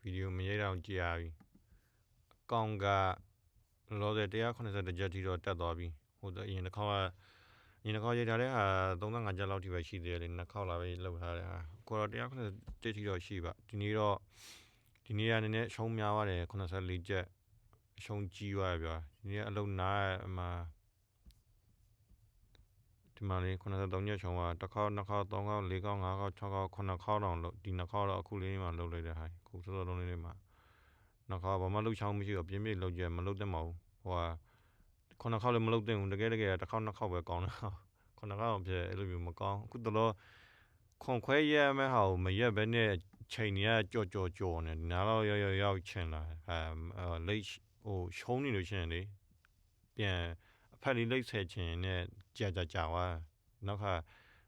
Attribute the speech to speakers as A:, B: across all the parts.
A: video မရိုက်တော့ကြာပြီအကောင်ကလောတဲ့180ချက်ထိတော့တက်သွားပြီဟိုအရင်တစ်ခေါက်ရိုက်ထားတဲ့ဟာ35ချက်လောက်ထိပဲရှိသေးတယ်လေနှစ်ခေါက်လာပဲလောက်ထားတဲ့ဟာကိုတော့180ချက်ထိတော့ရှိပါဒီနေ့ကနည်းနည်းရှုံးများသွားတယ်84ချက်ရှုံးကြီးသွားပြီဗျာဒီနေ့အလုံးနားအမှဒီမှာလေး83ရက်ရှုံးသွားတစ်ခေါက်နှစ်ခေါက်3ခေါက်4ခေါက်5ခေါက်6ခေါက်9ခေါက်တောင်လို့ဒီနှစ်ခေါက်တော့အခုလေးမှလုပ်လိုက်တဲ့ဟာခုစောစောလုံးလေးမှာနှစ်ခေါက်ဘာမှလှုပ်ချောင်းမရှိတော့ပြင်းပြလှုပ်ကြမလှုပ်တဲ့မဟုတ်ဟိုဟာ9ခေါက်လည်းမလှုပ်တဲ့ဘူးတကယ်တစ်ခေါက်နှစ်ခေါက်ပဲကောင်းတာ9ခေါက်ဖြစ်အဲ့လိုမျိုးမကောင်းအခုတော့ခွန်ခွဲရဲမဲ့ဟာကိုမရက်ပဲနဲ့ချိန်နေရကြော်နေနားတော့ရောက်ချင်လာလိတ်ဟိုရှုံးနေလို့ရှိရင်လေပြန်အဖက်လေးလိတ်ဆယ်ချင်နဲ့ကြာသွားနောက်ခါ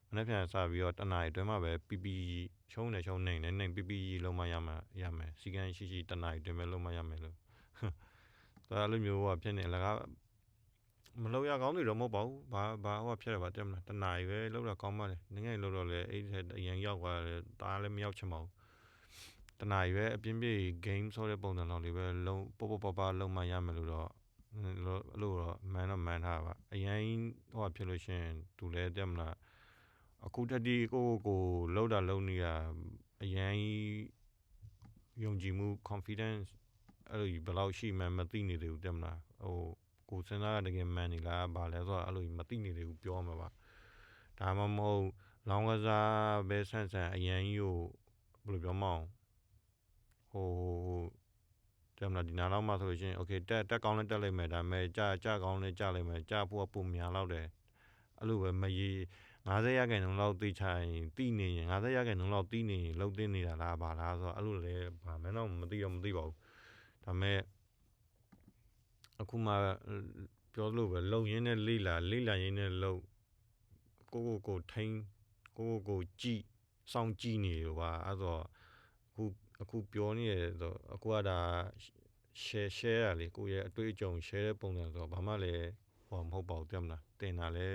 A: မနေ့ပြန်စပြီးတော့တနားအတွင်းမှာပဲ PP ရှုံးနေ PP လုံးမရမယ်စီကန်းရှိတနားအတွင်းပဲလုံးမရမယ်လို့ဒါလိုမျိုးကဖြစ်နေလကားမလောက်ရကောင်းနေတော့မဟုတ်ပါဘူးဘာဟောဖြစ်တယ်ပါတက်မလားတနားပဲလောက်တော့ကောင်းပါလေနည်းငယ်လောက်တော့လေအဲ့အရင်ရောက်သွားတယ်ဒါလည်းမရောက်ချင်ပါဘူးတနားပဲအပြင်းပြေ game ဆိုတဲ့ပုံစံလောက်လေးပဲလုံးပေါ့လုံးမရမယ်လို့တော့လို့တော့မန်ထားပါအရင်ဟောဖြစ်လို့ရှင်သူလည်းတက်မလားအခုတတိကိုလောက်တာလုံးနေရအရင်ယုံကြည်မှု confidence အဲ့လိုဘယ်လောက်ရှိမှမသိနေသေးဘူးတက်မလားဟိုကိုစဉ်းစားတကယ်မှန်နေလားဗာလဲဆိုတော့အဲ့လိုမသိနေသေးဘူးပြောမှာပါဒါမှမဟုတ်လောင်းကစားပဲဆန်းအရန်ကြီးကိုဘယ်လိုပြောမအောင်ဟိုတယ်မလားဒီနာတော့မှဆိုလို့ရှိရင် okay တက်ကောင်းလည်းတက်လိုက်မယ်ဒါပေမဲ့ကြကောင်းလည်းကြလိုက်မယ်ကြဖို့ပုံများတော့တယ်အဲ့လိုပဲမရေ50ရာခိုင်နှုန်းလောက်သိချရင်သိနေရင်50ရာခိုင်နှုန်းလောက်သိနေရင်လှုပ်သိနေတာလားဗာလားဆိုတော့အဲ့လိုလေဗာမဲတော့မသိပါဘူးဒါပေမဲ့အခုမှပြောလို့ပဲလုံရင်းနဲ့လေးလာရင်းနဲ့လုံကိုထိန်းကိုကြည့်စောင့်ကြည့်နေလို့ပါအဲ့တော့အခုပြောနေရတော့အခုကဒါ share ရလေကိုရဲ့အတွေ့အကြုံ share တဲ့ပုံစံဆိုတော့ဘာမှလည်းဟောမဟုတ်ပါဘူးသိမလားတင်တာလဲ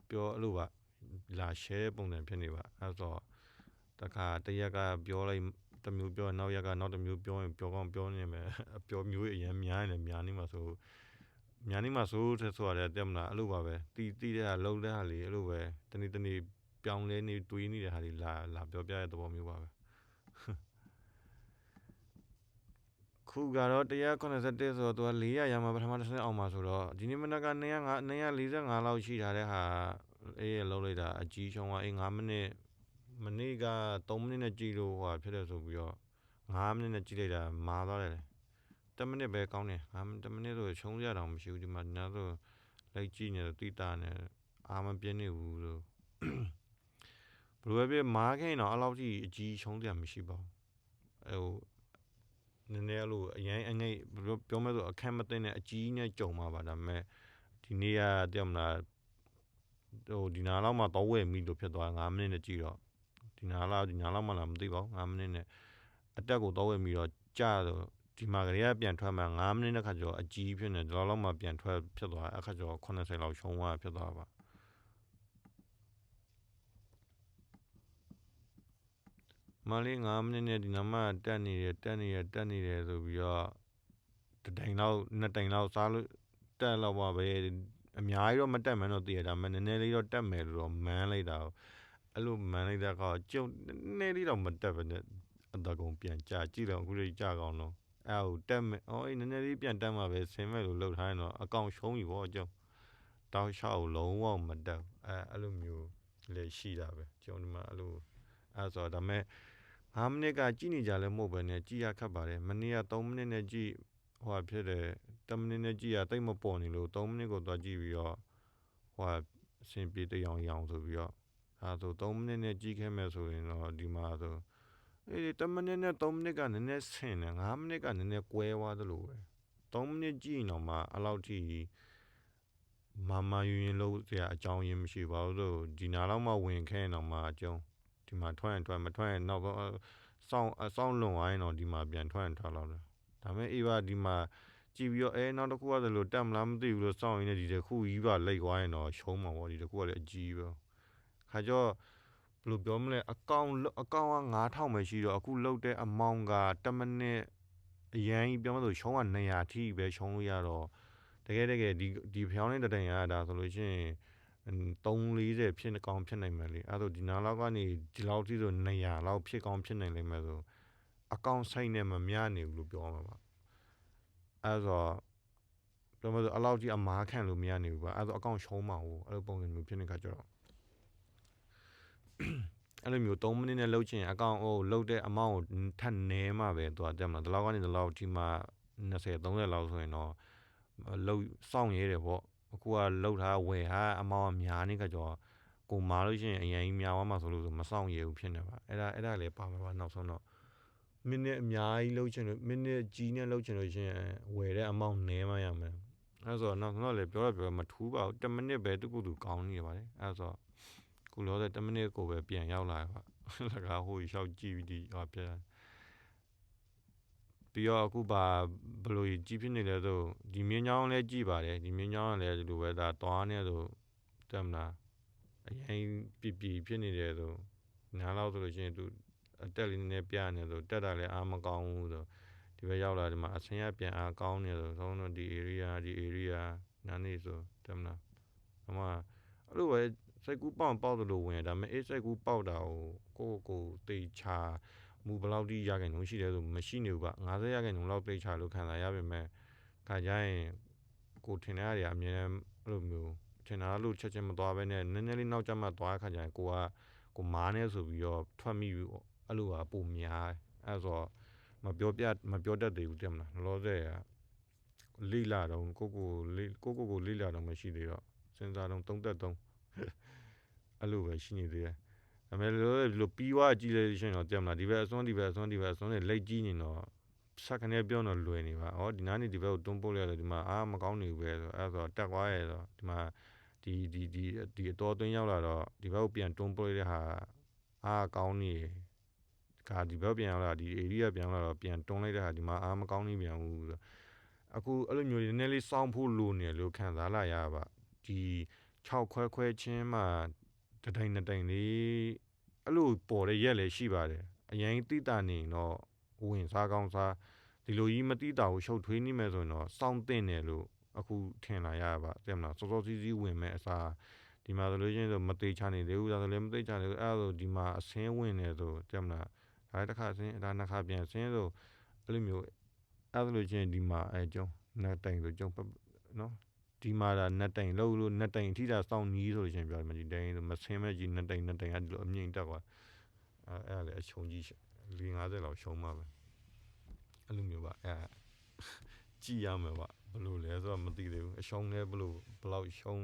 A: ပြောအဲ့လိုပါလာ share ပုံစံဖြစ်နေပါအဲ့တော့တခါတရက်ကပြောလိုက်တမျိုးပြောနောက်ရက်ကနောက်တမျိုးပြောရင်ပြောကောင်းပြောနေမယ်အပြောမျိုးအရင်များနေများနေမှာဆိုတဲ့ဆိုရတယ်တက်မလားအဲ့လိုပါပဲတီးတဲ့ဟာလှုပ်တဲ့ဟာလေးအဲ့လိုပဲတနေ့ပြောင်းလဲနေတွေးနေတဲ့ဟာလေးလာပြောပြတဲ့သဘောမျိုးပါပဲခုကတော့181ဆိုတော့သူက400ရမှာပထမတစ်ဆင့်အောင်မှာဆိုတော့ဒီနေ့မနက်က245လောက်ရှိထားတဲ့ဟာအေးလုံးလိုက်တာအကြီးရှုံးကအေး9မိနစ်မနေ့က3မိနစ်နဲ့ကြည့်လို့ဟိုဖြစ်တယ်ဆိုပြီးတော့9မိနစ်နဲ့ကြည့်လိုက်တာမာသွားတယ်10မိနစ်ပဲကောင်းတယ်10မိနစ်ဆိုရှုံးရတော့မရှိဘူးဒီမှာနားဆိုလိုက်ကြည့်နေတော့တိတာနေအာမပြင်းနေဘူးလို့ဘယ်လိုပဲမားခိုင်းတော့အဲ့လောက်ကြီးအကြီးရှုံးစရာမရှိပါဘူးနည်းနည်းလို့အရင်အငိတ်ပြောမဲ့ဆိုအခက်မသိတဲ့အကြီးနဲ့ကြုံမှာပါဒါပေမဲ့ဒီနေ့ကတမလားဟိုဒီနာလောက်မှတော့ဝယ်မိလို့ဖြစ်သွား9မိနစ်နဲ့ကြည့်တော့ဒီနာလောက်မှလားမသိပါဘူး9မိနစ်နဲ့အတက်ကိုတော့ဝယ်မိတော့ကြာတော့ဒီမှာကလေးကပြန်ထွက်မှ9မိနစ်နဲ့ခါကျော်အကြီးဖြစ်နေတော့လောက်မှပြန်ထွက်ဖြစ်သွားအခါကျော်80လောက်ရှုံးသွားဖြစ်သွားပါမလေး9မိနစ်နဲ့ဒီနာမှတက်နေတယ်ဆိုပြီးတော့2တိုင်လောက်စားလို့တက်လောက်ပါပဲအများကြီးတော့မတက်မှန်းတော့သိရဒါပေမဲ့နည်းနည်းလေးတော့တက်မယ်လို့တော့မန်းလိုက်တာအဲ့လိုမန်းလိုက်တဲ့အခါကျုံနည်းလေးတော့မတက်ပဲနဲ့အတကုံပြန်ကြကြည့်တော့အခုလေးကြကောင်းတော့အဲ့ဟိုတက်မယ်အေးနည်းနည်းလေးပြန်တက်မှာပဲဆင်းမဲ့လို့လှုပ်ထားရင်တော့အကောင်ရှုံးပြီပေါ့ကျုံတောက်လျှောက်လုံးဝမတက်အဲ့လိုမျိုးလေရှိတာပဲကျုံဒီမှာအဲ့လိုအဲ့ဆိုဒါပေမဲ့5မိနစ်ကကြည့်နေကြလဲမဟုတ်ပဲနဲ့ကြည့်ရခက်ပါတယ်မနေ့က3မိနစ်နဲ့ကြည့်ဟိုဖြစ်တယ်10မိနစ်နဲ့ကြည့်ရတိတ်မပေါ်နေလို့3မိနစ်ကိုသွားကြည့်ပြီးတော့ဟိုအဆင်ပြေတရောင်ဆိုပြီးတော့အဲဆို3မိနစ်နဲ့ကြည့်ခဲ့မယ်ဆိုရင်တော့ဒီမှာဆိုအေး10မိနစ်နဲ့3မိနစ်ကနည်းနည်းဆင်တယ်5မိနစ်ကနည်းနည်းကွဲသွားသလိုပဲ3မိနစ်ကြည့်တော့မှအဲ့လောက်ထိမယူလို့စရာအကြောင်းရင်းမရှိပါဘူးလို့ဒီနာတော့မှဝင်ခဲတော့မှအကျုံးဒီမှာထွက်မထွက်ရင်နောက်စောင့်လွန်သွားရင်တော့ဒီမှာပြန်ထွက်လောက်တယ်ဒါပေမဲ့အေးပါဒီမှာကြည့်ပြီးတော့နောက်တစ်ခုကဆိုလို့တက်မလားမသိဘူးလို့စောင့်ရင်းနဲ့ဒီတစ်ခုကြီးပါလိတ်သွားရင်တော့ရှုံးမှာပေါ့ဒီတစ်ခုကလည်းအကြီးပဲခါကျော် ဘယ်လိုပြောမလဲအကောင်က9000ပဲရှိတော့အခုလောက်တဲ့အမောင်က1မိနစ်အရန်ကြီးပြောမလို့ရှုံးက200ထိပဲရှုံးလို့ရတော့တကယ်ဒီဖျောင်းတဲ့တိုင်ရတာဆိုလို့ရှိရင်340ဖြစ်ကောင်းဖြစ်နိုင်မယ်လေအဲ့ဒါဒီနားလောက်ကနေဒီလောက်ထိဆို200လောက်ဖြစ်ကောင်းဖြစ်နိုင်လိမ့်မယ်ဆိုအကောင်ဆိုင်နဲ့မမြနေဘူးလို့ပြောမှာပါအဲ့တော့ပြောမလို့အလောက်ကြီးအမားခံလို့မရနေဘူးပါအဲ့တော့အကောင်ရှုံးမှာဟုတ်အဲ့လိုပုံစံမျိုးဖြစ်နေခါကြတော့အဲ့လိုမျိုး3မိနစ်နဲ့လှုပ်ချင်အကောင်လှုပ်တဲ့အမောင်းကိုထပ်နဲမှပဲသူကတက်မလားဒီလောက်ကနေဒီလောက်ထိမှ20 30လောက်ဆိုရင်တော့လှုပ်စောင့်ရဲတယ်ပေါ့အခုကလှုပ်ထားဝယ်ထားအမောင်းကများနေခါကြတော့ကိုမာလို့ရှိရင်အရင်ကြီးများသွားမှဆိုလို့ဆိုမစောင့်ရဲဘူးဖြစ်နေပါအဲ့ဒါလည်းပါမှာပါနောက်ဆုံးတော့မိနစ်အများကြီးလှုပ်ချင်လို့မိနစ်ကြီးနဲ့လှုပ်ချင်လို့ရှိရင်ဝယ်တဲ့အမောင်းနဲမှရမယ်အဲ့ဆိုတော့နောက်ဆုံးတော့လည်းပြောမထူးပါဘူး1မိနစ်ပဲသူ့ကိုယ်သူကောင်းနေပါလေအဲ့ဆိုခုလောတဲ့1မိနစ်ကိုပဲပြန်ရောက်လာပါလကားဟိုရှောက်ကြည့်ပြီးဟာပြပြီးတော့အခုဘယ်လိုကြီးဖြစ်နေလဲဆိုဒီမြင်းချောင်းလည်းကြည့်ပါတယ်ဒီမြင်းချောင်းကလည်းဒီလိုပဲဒါသွားနေဆိုတက်မလားအရင်ပြဖြစ်နေတယ်ဆိုနားလောက်ဆိုလို့ရှိရင်သူအတက်လေးနည်းပြနေဆိုတက်တာလည်းအားမကောင်းဘူးဆိုဒီဘက်ရောက်လာဒီမှာအဆင်းရပြန်အားကောင်းနေဆိုသုံးတော့ဒီ area နားနေဆိုတက်မလားအမအဲ့လိုပဲစိတ်ကူးပေါက်သလိုဝင်ဒါပေမဲ့စိတ်ကူးပေါက်တာကိုတေချာမူဘလောက်ထိရခိုင်နှုန်းရှိတယ်ဆိုမရှိနေဘူးက50ရာခိုင်နှုန်းလောက်တေချာလို့ခံစားရပါမယ်ခါကြရင်ကိုထင်တဲ့နေရာအမြဲတမ်းအဲ့လိုမျိုးထင်တာလို့ချက်ချင်းမသွားဘဲနဲ့နည်းနည်းလေးနောက်ကျမှသွားခါကြရင်ကိုမားနေဆိုပြီးတော့ထွက်မိပြီးအဲ့လိုဟာပုံများအဲ့ဆိုမပြောတတ်သေးဘူးတင်မလားလောဆယ်လိလာတော့ကိုလိလာတော့မရှိသေးတော့စဉ်းစားတော့33အဲ့လိုပဲရှိနေသေးတယ်ဒါပေမဲ့လို့ပြီးွားကြည့်လိုက်ရှင်တော့တင်မလားဒီဘက်အစွန်းနဲ့လက်ကြီးနေတော့ဆက်ခနဲ့ပြောတော့လွယ်နေပါဒီနားနေဒီဘက်ကိုတွန်းပို့လိုက်တော့ဒီမှာမကောင်းနေဘူးပဲဆိုအဲ့ဆိုတက်သွားရဲဆိုဒီမှာဒီအတော်သွင်းရောက်လာတော့ဒီဘက်ကိုပြန်တွန်းပို့လိုက်တဲ့ဟာကောင်းနေဒီဘက်ပြန်ရောက်လာဒီ area ပြန်ရောက်လာတော့ပြန်တွန်းလိုက်တဲ့ဟာဒီမှာမကောင်းနေပြန်ဘူးဆိုအခုအဲ့လိုမျိုးနည်းနည်းလေးစောင့်ဖို့လိုနေလို့ခံစားလာရပါဒီ6ခွဲချင်းမှတတိုင်လေးအဲ့လိုပေါ်တဲ့ရက်လည်းရှိပါတယ်အရင်တိတာနေတော့ဝင်စားကောင်းစားဒီလိုကြီးမတိတာကိုရှုပ်ထွေးနေမယ်ဆိုရင်တော့စောင့်တင်တယ်လို့အခုထင်လာရပါသိမလားစောစီးဝင်မဲ့အစားဒီမှာဆိုလို့ချင်းဆိုမသေးချနေသေးဘူးဒါဆိုလည်းမသေးချနေဘူးအဲ့ဒါဆိုဒီမှာအစင်းဝင်နေဆိုသိမလားဒါတစ်ခါအစင်းဒါနှစ်ခါပြန်အစင်းဆိုအဲ့လိုမျိုးအဲ့လိုချင်းဒီမှာကျုံနတ်တိုင်ဆိုကျုံနော်ဒီမှာဒါနတ်တိုင်လို့နတ်တိုင်ထိတာစောင့်နီးဆိုရှင်ပြောမှဒီတိုင်မဆင်းမဲ့ကြီးနတ်တိုင်အဲ့ဒီလိုအမြင့်တက်သွားအဲ့လည်းအချုံကြီး450လောက်ရှုံးမှာပဲအဲ့လိုမျိုးပါကြည့်ရမယ်ပါဘယ်လိုလဲဆိုတော့မသိသေးဘူးအရှုံးလဲဘယ်လောက်ရှုံး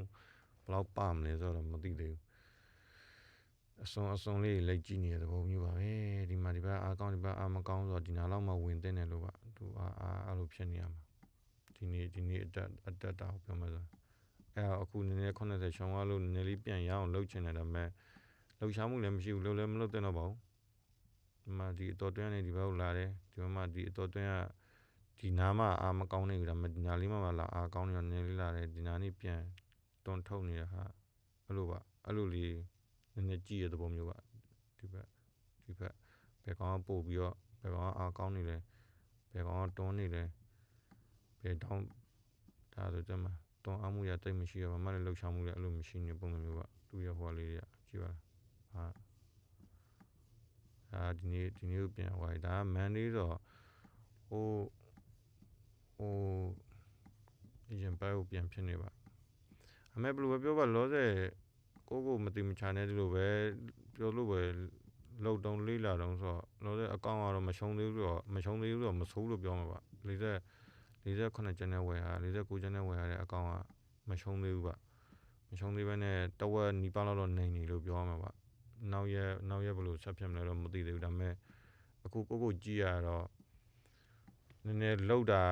A: ဘယ်လောက်ပါမလဲဆိုတော့မသိသေးဘူးအစွန်လေးလိုက်ကြည့်နေတဲ့ပုံမျိုးပါပဲဒီမှာဒီဘက်အားကောင်းဒီဘက်အားမကောင်းဆိုတော့ဒီနားလောက်မှဝင်တဲ့တယ်လို့ပါသူအဲ့လိုဖြစ်နေရမှာဒီနေ့အတက်တာကိုပြောမှဆိုအခုနည်းနည်း80ရှုံးသွားလို့နည်းနည်းလေးပြန်ရအောင်လှုပ်ချင်တယ်ဒါပေမဲ့လှုပ်ရှားမှုလည်းမရှိဘူးလှုပ်လည်းမလှုပ်တဲ့တော့ပါဘူးဒီမှာဒီအတော်တွင်းနေဒီဘက်ကိုလာတယ်ဒီမှာဒီအတော်တွင်းကဒီနားမှာမကောင်းနေဘူးဒါပေမဲ့ဒီနားလေးမှာလာကောင်းနေတော့နည်းလေးလာတယ်ဒီနားလေးပြန်တွန်းထုတ်နေတဲ့ဟာအဲ့လိုပါအဲ့လိုလေးနည်းနည်းကြည့်ရတဲ့ပုံမျိုးပါဒီဘက်ဘယ်ကောင်ပို့ပြီးတော့ဘယ်ကောင်ကောင်းနေလဲဘယ်ကောင်တွန်းနေလဲဘယ်တောင်းဒါဆိုကြမှာတွန်းအားမှုရတိတ်မရှိတော့မှလည်းလှုပ်ရှားမှုလည်းအဲ့လိုမရှိနေပုံမျိုးပါသူ့ရဟောလေးကြည့်ပါဒီနေ့ကိုပြန်သွားပြီဒါကမန်လေးတော့ဟိုရင်ပိုက်ကိုပြန်ဖြစ်နေပါအမေဘယ်လိုပဲပြောပါလောဆယ်ကိုမတိမချာနဲ့ဒီလိုပဲပြောလို့ပဲလှုပ်တုံးလေးလာတုံးဆိုတော့လောဆယ်အကောင့်ကတော့မရှုံးသေးဘူးတော့မဆိုးလို့ပြောမှာပါ48ကျန်တဲ့ဝယ်ဟာ49ကျန်တဲ့ဝယ်ဟာတဲ့အကောင့်ကမရှုံးသေးဘူးပါမရှုံးသေးဘဲနဲ့တဝက်နီးပါးလောက်တော့နိုင်နေလို့ပြောမှာပါနောက်ရက်ဘယ်လိုဆက်ဖြစ်မလဲတော့မသိသေးဘူးဒါပေမဲ့အခုကိုကြည့်ရတော့နည်းနည်းလှုပ်တာ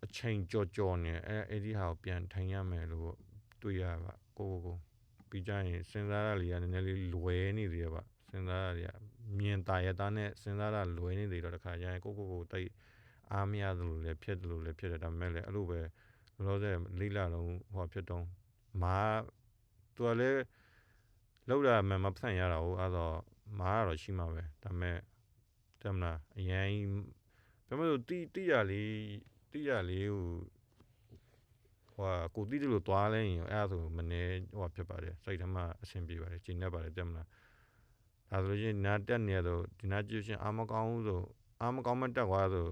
A: အချိန်ကြော်နေအဲ့ဒီဟာကိုပြန်ထိုင်ရမယ်လို့တွေ့ရပါကိုပြီးကြရင်စဉ်းစားရလေးကနည်းနည်းလေးလွယ်နေသေးရပါစဉ်းစားရတွေကမြင်တာရတာနဲ့စဉ်းစားတာလွယ်နေသေးတော့တခါကျရင်ကိုတိတ်အားမရသလိုလည်းဖြစ်တယ်ဒါပေမဲ့လည်းအဲ့လိုပဲလောဆယ်လေးလာလုံးဟောဖြစ်တော့မာသူကလည်း လောက်တာမှမဆန့်ရတာကိုအဲ့တော့မားတော့ရှိမှာပဲဒါပေမဲ့တမလားအရင်ဘာမှမလို့တိရလေးဟိုကိုတိတယ်လို့တွားလဲရင်အဲ့ဒါဆိုမနေဟိုဖြစ်ပါတယ်စိတ်ထဲမှာအဆင်ပြေပါတယ်ကျဉ်းနေပါတယ်တမလားဒါဆိုရင်နာတက်နေတော့ဒီနာကြည့်ရှင်အာမကောင်းဆိုအာမကောင်းမတက်သွားဆို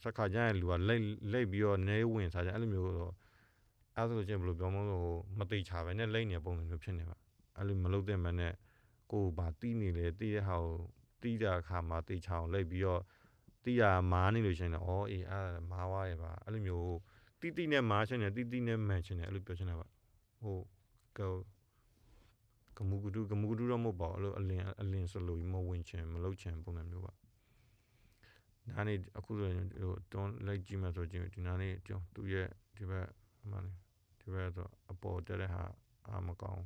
A: စခါကျရင်လူကလိတ်ပြီးတော့နေဝင်စားကြအဲ့လိုမျိုးတော့အဲ့ဆိုချင်းဘယ်လိုပြောမလို့မတိချပဲနဲ့လိတ်နေပုံစံမျိုးဖြစ်နေပါအဲ့လိုမလုပ်တဲ့မနဲ့ကိုဘာတီးနေလေတီးတဲ့ဟာကိုတီးတာခါမှာတိချအောင်လိတ်ပြီးတော့တီးရမားနေလို့ရှိရင်တော့အေးအဲ့မားွားရပါအဲ့လိုမျိုးတီနဲ့မားချင်တယ်တီနဲ့မှန်ချင်တယ်အဲ့လိုပြောချင်တာပါဟိုကမူကူတူတော့မဟုတ်ပါဘူးအဲ့လိုအလင်းစလို့မဝင်ချင်မလုပ်ချင်ပုံစံမျိုးပါနားနေအခုဆိုရင်ဟိုတွန်းလိုက်ကြည့်မှဆိုကြည့်ဒီနားနေကျောင်းသူရဲ့ဒီဘက်မှန်ဒီဘက်ဆိုအပေါ်တက်တဲ့ဟာအားမကောင်း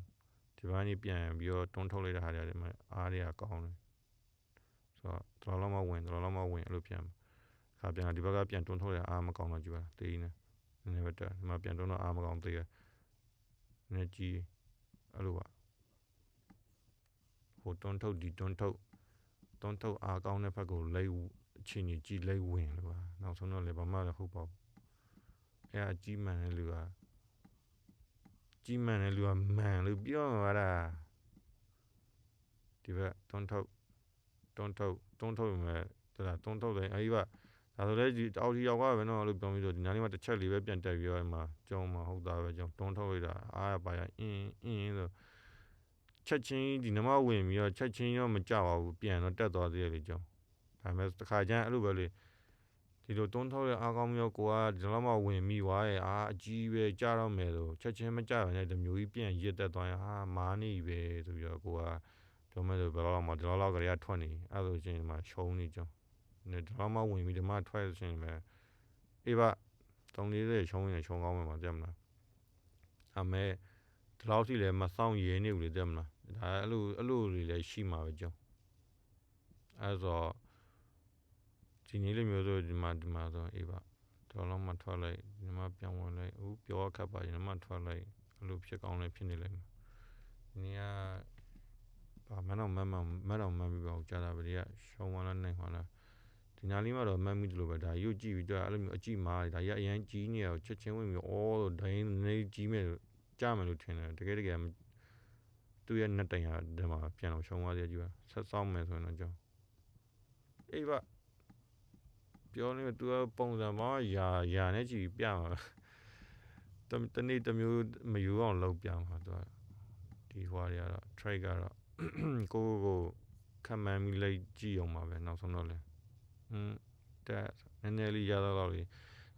A: ဒီဘက်ကနေပြန်ပြီးတော့တွန်းထုတ်လိုက်တဲ့ဟာတွေမှာအားတွေကကောင်းတယ်ဆိုတော့တော်တော်မှဝင်အဲ့လိုပြန်ခါပြန်ဒီဘက်ကပြန်တွန်းထုတ်တဲ့အားမကောင်းတော့ကြည့်ပါတေးနေနည်းနည်းပဲတက်ဒီမှာပြန်တွန်းတော့အားမကောင်းသေးရနည်းကြီးအဲ့လိုပါဟိုတွန်းထုတ်ဒီတွန်းထုတ်အားကောင်းတဲ့ဘက်ကိုလိတ်အချင်းကြီးလိတ်ဝင်လို့ပါနောက်ဆုံးတော့လည်းဘာမှလည်းဟုတ်ပါဘူးအဲ့အကြီးမှန်တဲ့လူကမှန်လို့ပြောမှာလားဒီဘက်တွန်းထုတ်မယ်ဒါတွန်းထုတ်တယ်အဲ့ဒီကဒါဆိုလည်းဒီအောက်ထီရောက်သွားပဲနော်လို့ပြောပြီးတော့ဒီနားလေးမှာတစ်ချက်လေးပဲပြန်တက်ပြီးတော့မှကျောင်းမှာဟုတ်တာပဲကျောင်းတွန်းထုတ်လိုက်တာအားရပါရအင်းဆိုချက်ချင်းဒီနမဝင်ပြီးတော့ချက်ချင်းရောမကြပါဘူးပြန်တော့တက်သွားသေးတယ်လေကျောင်းဒါပေမဲ့တစ်ခါကျရင်အဲ့လိုပဲလေဒီလိုတွန်းထုတ်ရအားကောင်းပြီးတော့ကိုကဒီလောက်မှဝင်မိသွားရဲ့အားအကြီးပဲကြားတော့မယ်ဆိုချက်ချင်းမကြပါနဲ့ဒီမျိုးကြီးပြန်ရစ်တက်သွားရင်ဟာမားနေပဲဆိုပြီးတော့ကိုကပြောမယ်ဆိုဘယ်တော့မှဒီလောက်ကလေးကထွက်နေအဲ့လိုချင်းမှရှုံးနေကြောင်းဒီလောက်မှဝင်ပြီးဒီမှထွက်ချင်းပဲအေးပါ3-4ရှုံးရင်ရှုံးကောင်းမှာမသိမလားအမေဒီလောက်စီလည်းမဆောင်ရဲနေဘူးလေသိမလားဒါအဲ့လိုတွေလည်းရှိမှာပဲကြောင်းအဲ့တော့ဒီနေ့လေးမျိုးဆိုဒီမှာဆိုအေးပါတော်လုံးမှထွက်လိုက်ဒီမှာပြန်ဝင်လိုက်ဦးပြောခတ်ပါဒီမှာထွက်လိုက်အဲ့လိုဖြစ်ကောင်းလည်းဖြစ်နေလိမ့်မယ်ဒီနေ့ကဘာမှတော့မပြီးပါဘူးကြာတာပဲဒီကရှုံးသွားလားနိုင်သွားလားဒီနားလေးမှာတော့မှတ်မိတယ်လို့ပဲဒါရုပ်ကြည့်ပြီးတော့အဲ့လိုမျိုးအကြည့်မားဒါကြီးအရန်ကြီးနေတော့ချက်ချင်းဝင်ပြီးလို့ဒိုင်းနေကြီးမယ်ကြားမယ်လို့ထင်တယ်တကယ်သူ့ရဲ့နှစ်တိုင်ဟာဒီမှာပြန်တော့ရှုံးသွားသေးကြီးပါဆက်ဆောင်မယ်ဆိုရင်တော့ကြောင်းအေးပါပြောနေသူကပုံစံမှာရာနဲ့ကြည့်ပြမှာတနေ့တစ်မျိုးမယူအောင်လုပ်ပြမှာသူကဒီဟွာတွေကတော့ trade ကတော့ကိုခံမှန်းပြီးလိုက်ကြည့်အောင်ပါပဲနောက်ဆုံးတော့လေတက်နည်းနည်းလေးရတော့လေ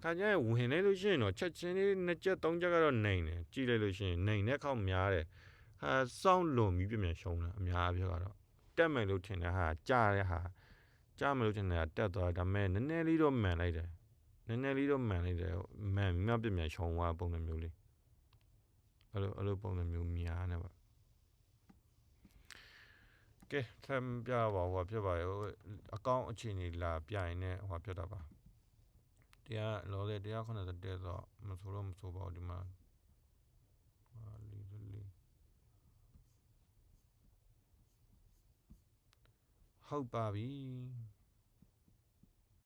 A: ခါကျရင်ဝင်လိုက်လို့ရှိရင်တော့ချက်ချင်းလေး2ချက်3ချက်ကတော့နိုင်တယ်ကြည့်လိုက်လို့ရှိရင်နိုင်တဲ့ခေါက်များတယ်ဟာစောင်းလွန်ပြီးပြန်ရှုံးတာအများပြောကတော့တက်မယ်လို့ထင်တဲ့ဟာကြားတဲ့ဟာကြားမယ်လို့ထင်တဲ့ဟာတက်သွားဒါပေမဲ့နည်းနည်းလေးတော့မှန်လိုက်တယ်မှန်ပြီးမှပြန်ရှုံးသွားပုံစံမျိုးလေးအဲ့လိုပုံစံမျိုးများနေပါကဲထပ်ပြပါဟိုဖြစ်ပါရောအကောင့်အခြေအနေလာပြရင်လည်းဟိုဖြစ်တာပါတရားလောတဲ့190တဲ့ဆိုမဆိုပါဘူးဒီမှာဟုတ်ပါပြီ